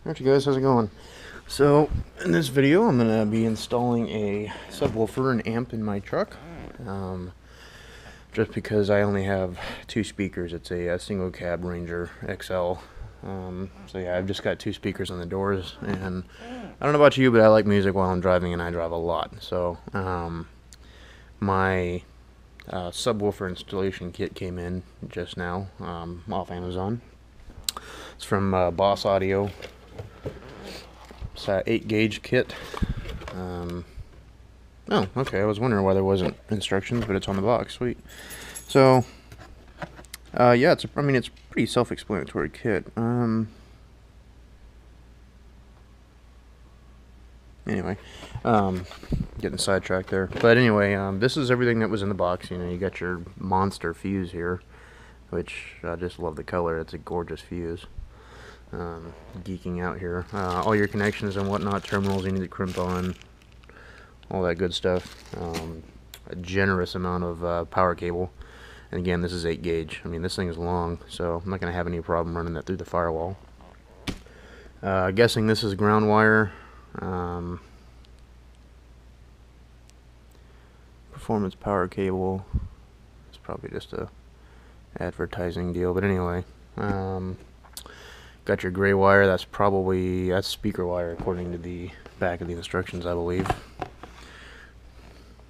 Alright you guys, how's it going? So, in this video I'm going to be installing a subwoofer and amp in my truck. Just because I only have two speakers. It's a single cab Ranger XL. So yeah, I've just got two speakers on the doors, and I don't know about you, but I like music while I'm driving, and I drive a lot. So, my subwoofer installation kit came in just now off Amazon. It's from Boss Audio. It's an 8-gauge kit. Oh, okay. I was wondering why there wasn't instructions, but it's on the box. Sweet. So, yeah, it's a pretty self-explanatory kit. Anyway, getting sidetracked there. But anyway, this is everything that was in the box. You know, you got your monster fuse here, which I just love the color. It's a gorgeous fuse. Geeking out here. All your connections and whatnot, terminals you need to crimp on, all that good stuff. A generous amount of power cable, and again, this is 8-gauge. I mean, this thing is long, so I'm not going to have any problem running that through the firewall. Guessing this is ground wire. Performance power cable. It's probably just a advertising deal, but anyway. Got your gray wire. That's speaker wire according to the back of the instructions, I believe.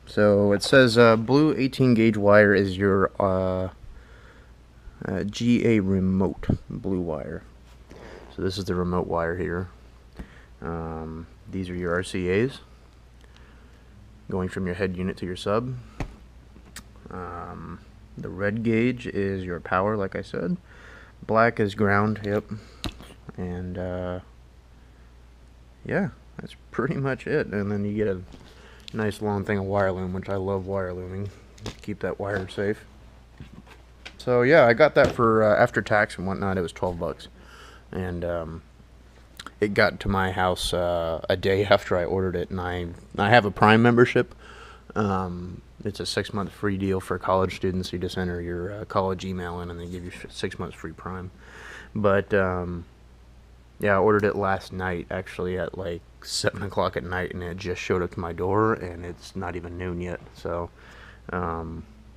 So it says blue 18-gauge wire is your GA remote blue wire. So this is the remote wire here. These are your RCAs going from your head unit to your sub. The red gauge is your power, like I said. Black is ground, yep. And yeah, that's pretty much it. And then you get a nice long thing of wire loom, which I love wire looming. Keep that wire safe. So yeah, I got that for after tax and whatnot. It was 12 bucks, and it got to my house a day after I ordered it. And I have a Prime membership. It's a 6-month free deal for college students. You just enter your college email in, and they give you 6 months free Prime. But yeah, I ordered it last night, actually at like 7 o'clock at night, and it just showed up to my door, and it's not even noon yet. So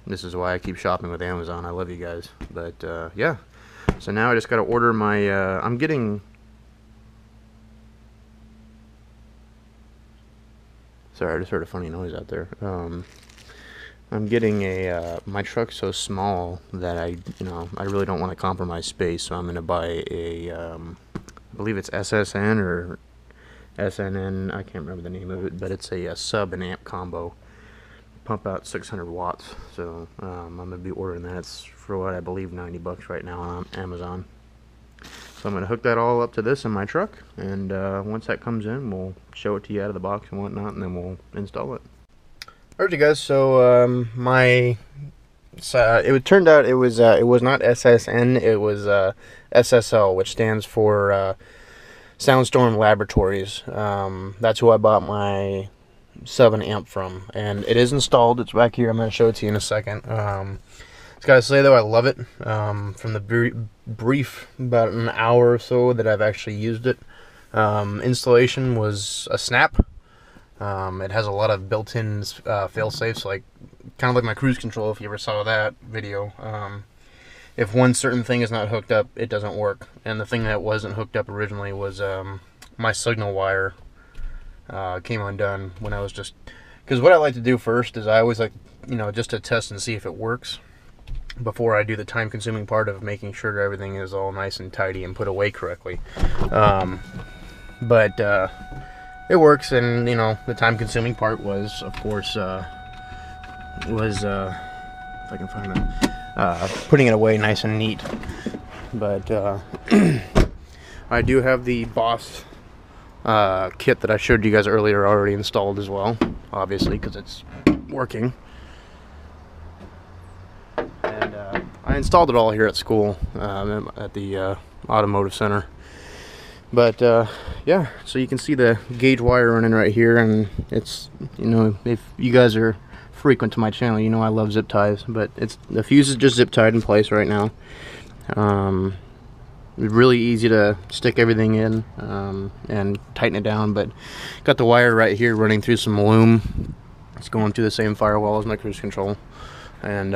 this is why I keep shopping with Amazon. I love you guys. But yeah, so now I just got to order my. I'm getting. Sorry, I just heard a funny noise out there. I'm getting a, my truck's so small that I really don't want to compromise space, so I'm going to buy a, I believe it's SSN or SNN, I can't remember the name of it, but it's a sub and amp combo. Pump out 600 watts, so I'm going to be ordering that. It's for what I believe 90 bucks right now on Amazon. So I'm going to hook that all up to this in my truck, and once that comes in, we'll show it to you out of the box and whatnot, and then we'll install it. Alright you guys, so it turned out it was not SSN, it was SSL, which stands for Soundstorm Laboratories. That's who I bought my sub and amp from, and it is installed. It's back here. I'm going to show it to you in a second. Just gotta say though, I love it. From the brief about an hour or so that I've actually used it, installation was a snap. It has a lot of built-in fail-safes, like kind of like my cruise control, if you ever saw that video. If one certain thing is not hooked up, it doesn't work. And the thing that wasn't hooked up originally was my signal wire came undone when I was just... Because what I like to do first is I always like, just to test and see if it works before I do the time-consuming part of making sure everything is all nice and tidy and put away correctly. It works, and the time-consuming part was, of course, if I can find it, putting it away nice and neat. But I do have the Boss kit that I showed you guys earlier already installed as well, obviously, because it's working. And I installed it all here at school at the automotive center. But yeah, so you can see the gauge wire running right here, and it's, if you guys are frequent to my channel, I love zip ties, but the fuse is just zip tied in place right now. really easy to stick everything in and tighten it down. But got the wire right here running through some loom. It's going through the same firewall as my cruise control. And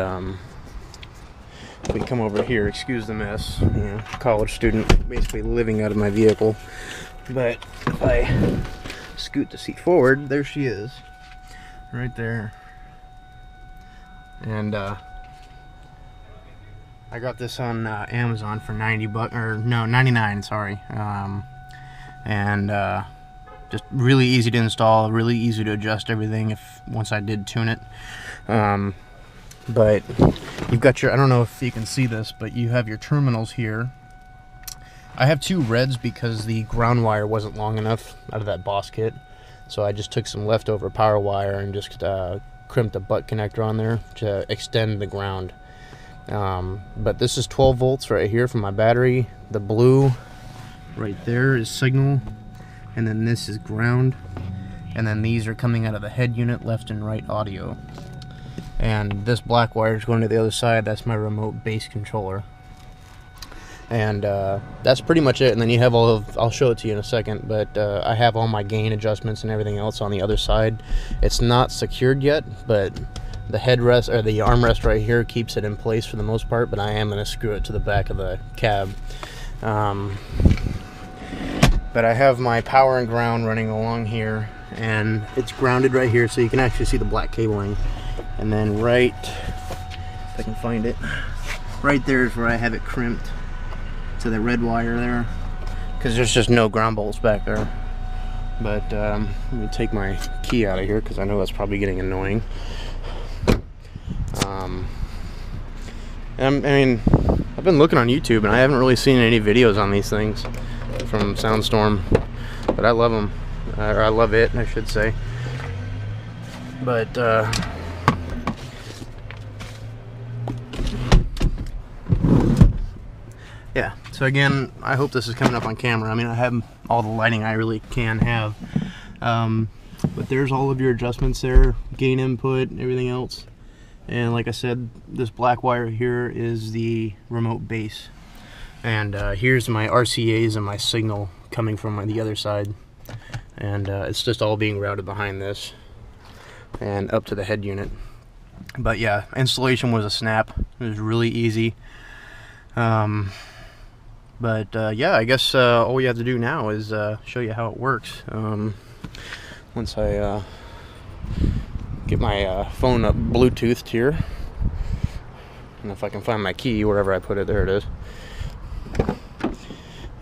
we come over here, excuse the mess, you know, college student basically living out of my vehicle. But if I scoot the seat forward, there she is, right there. And I got this on Amazon for 90 bucks, or no, 99, sorry. Just really easy to install, really easy to adjust everything once I did tune it. But you've got your, I don't know if you can see this, but you have your terminals here. I have two reds because the ground wire wasn't long enough out of that Boss kit. So I just took some leftover power wire and just crimped a butt connector on there to extend the ground. But this is 12 volts right here from my battery. The blue right there is signal, and then this is ground. And then these are coming out of the head unit, left and right audio. And this black wire is going to the other side. That's my remote bass controller. And that's pretty much it. And then you have all of, I'll show it to you in a second, but I have all my gain adjustments and everything else on the other side. It's not secured yet, but the headrest, or the armrest right here, keeps it in place for the most part, but I am going to screw it to the back of the cab. But I have my power and ground running along here, and it's grounded right here, so you can actually see the black cabling. And then right, if I can find it, right there is where I have it crimped to the red wire there, because there's just no ground bolts back there. But let me take my key out of here, because I know that's probably getting annoying. I mean, I've been looking on YouTube and I haven't really seen any videos on these things from Soundstorm, but I love them, or I love it, I should say. But yeah, so again, I hope this is coming up on camera. I mean, I have all the lighting I really can have, but there's all of your adjustments there, gain input, everything else. And like I said, this black wire here is the remote bass. And here's my RCAs and my signal coming from the other side. And it's just all being routed behind this and up to the head unit. But yeah, installation was a snap. It was really easy. Yeah, I guess all we have to do now is show you how it works. Once I get my phone up Bluetoothed here, and if I can find my key wherever I put it, there it is.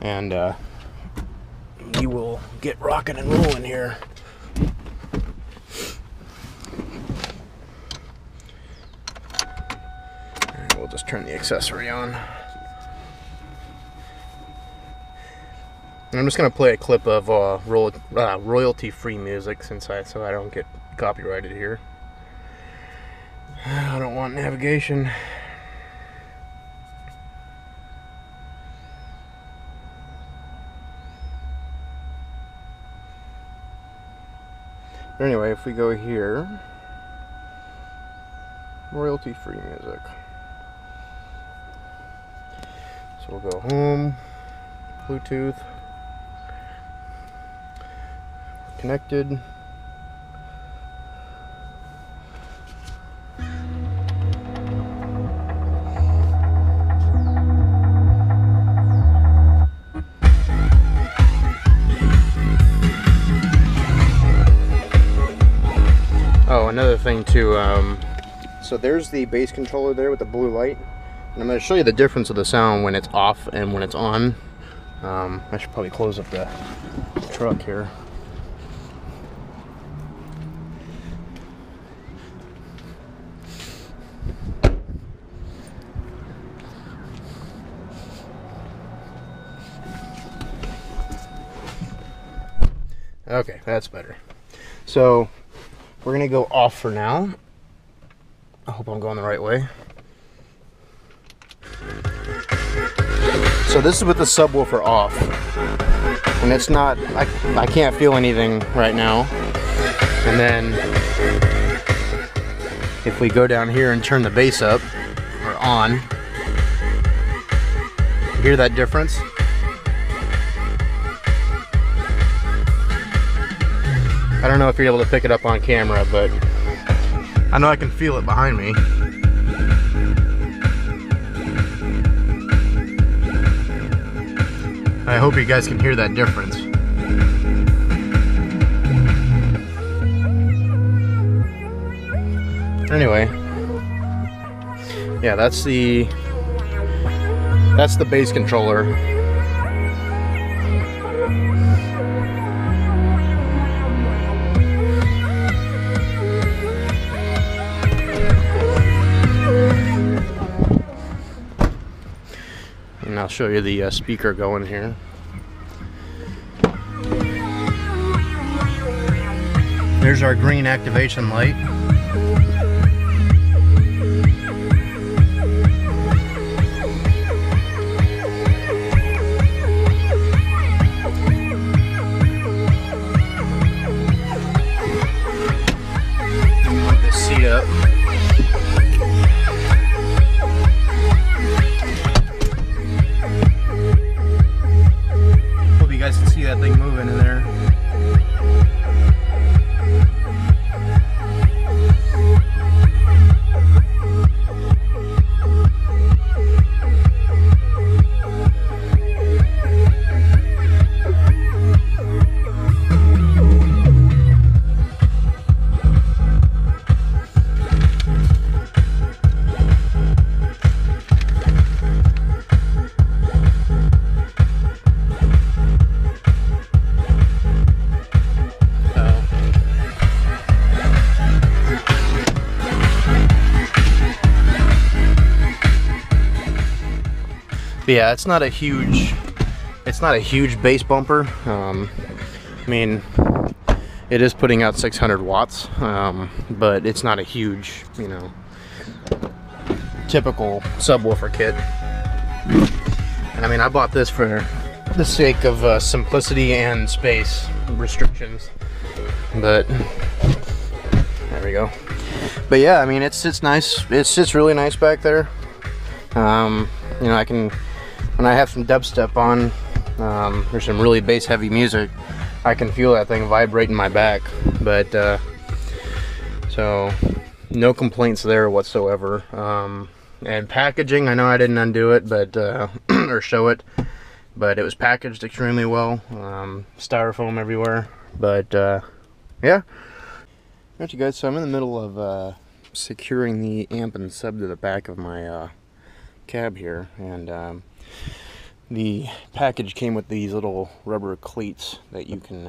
And we will get rocking and rolling here. And we'll just turn the accessory on. And I'm just gonna play a clip of royalty-free music so I don't get copyrighted here. I don't want navigation. But anyway, if we go here, royalty-free music. So we'll go home, Bluetooth, connected. Oh, another thing too, so there's the bass controller there with the blue light, and I'm going to show you the difference of the sound when it's off and when it's on. I should probably close up the truck here. Okay, that's better. So we're gonna go off for now. I hope I'm going the right way. So this is with the subwoofer off, and it's not, I can't feel anything right now. And then if we go down here and turn the bass up, or on, Hear that difference? I don't know if you're able to pick it up on camera, but I know I can feel it behind me. I hope you guys can hear that difference. Anyway, yeah, that's the bass controller. And I'll show you the speaker going here. There's our green activation light. Move this seat up. Hope you guys can see that thing moving in there. Yeah, it's not a huge bass bumper. I mean, it is putting out 600 watts, but it's not a huge, you know, typical subwoofer kit. And I mean, I bought this for the sake of simplicity and space restrictions. But there we go. But yeah, I mean, it sits nice. It sits really nice back there. You know, I can. When I have some dubstep on, there's some really bass heavy music, I can feel that thing vibrate in my back. But so no complaints there whatsoever. And packaging, I know I didn't undo it, but or show it, but it was packaged extremely well. Styrofoam everywhere. But yeah. Alright, you guys, so I'm in the middle of securing the amp and sub to the back of my cab here, and the package came with these little rubber cleats that you can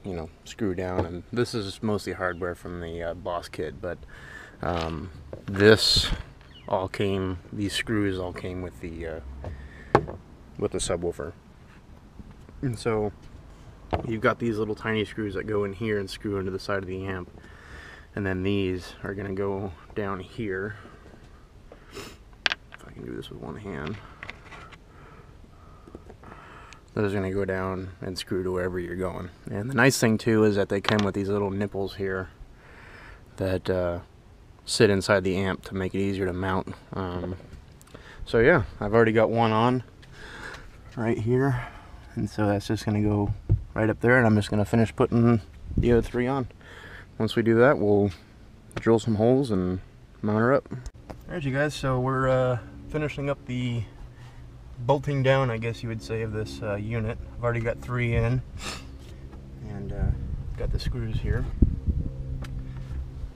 you know, screw down, and this is mostly hardware from the Boss kit, but this all came, these screws all came with the subwoofer. And so you've got these little tiny screws that go in here and screw into the side of the amp, and then these are going to go down here. If I can do this with one hand. Those are going to go down and screw to wherever you're going. And the nice thing too is that they come with these little nipples here that sit inside the amp to make it easier to mount. So yeah, I've already got one on right here, and so that's just going to go right up there, and I'm just going to finish putting the other three on. Once we do that, we'll drill some holes and mount her up. Alright, you guys, so we're finishing up the bolting down, I guess you would say, of this unit. I've already got 3 in, and got the screws here,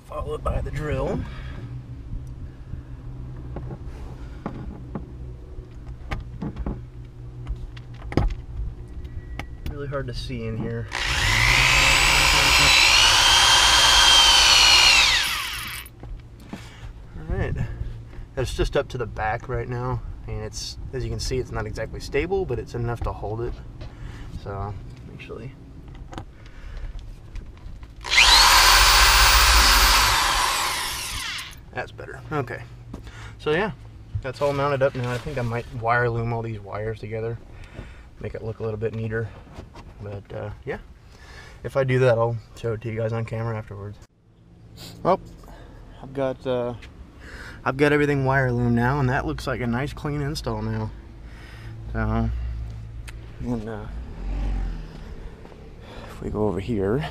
followed by the drill. Really hard to see in here. Alright, it's just up to the back right now. And it's, as you can see, it's not exactly stable, but it's enough to hold it. So, actually, that's better. Okay. So yeah, that's all mounted up now. I think I might wire loom all these wires together, make it look a little bit neater. But yeah, if I do that, I'll show it to you guys on camera afterwards. Well, I've got everything wire loom now, and that looks like a nice clean install now. So, and if we go over here,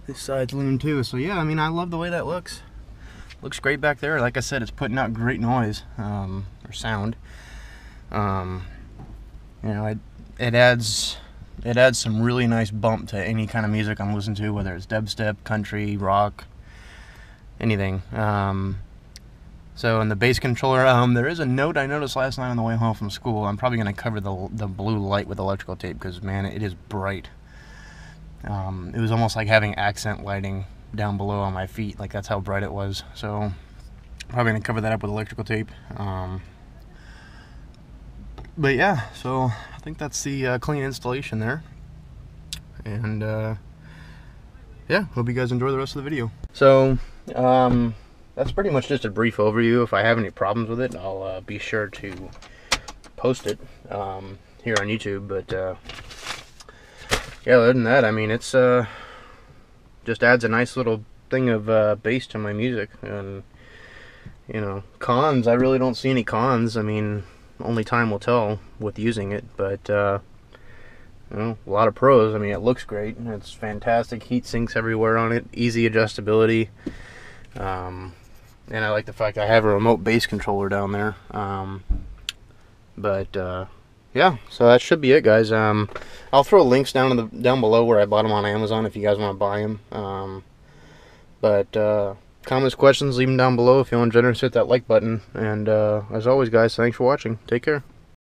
this side's lean too. So yeah, I mean, I love the way that looks. Looks great back there. Like I said, it's putting out great noise, or sound. You know, it adds some really nice bump to any kind of music I'm listening to, whether it's dubstep, country, rock, anything. So in the bass controller, there is a note I noticed last night on the way home from school. I'm probably going to cover the blue light with electrical tape because, man, it is bright. It was almost like having accent lighting down below on my feet. Like, that's how bright it was. So probably going to cover that up with electrical tape. But yeah, so I think that's the clean installation there. And yeah, hope you guys enjoy the rest of the video. So that's pretty much just a brief overview. If I have any problems with it, I'll be sure to post it here on YouTube. But yeah, other than that, I mean, it's just adds a nice little thing of bass to my music. And you know, cons, I really don't see any cons. I mean, only time will tell with using it, but you know, a lot of pros. I mean, it looks great, and it's fantastic. Heat sinks everywhere on it, easy adjustability, and I like the fact I have a remote bass controller down there. But yeah, so that should be it, guys. I'll throw links down below where I bought them on Amazon if you guys want to buy them. But comments, questions, leave them down below. If you're feeling generous, hit that like button. And as always, guys, thanks for watching. Take care.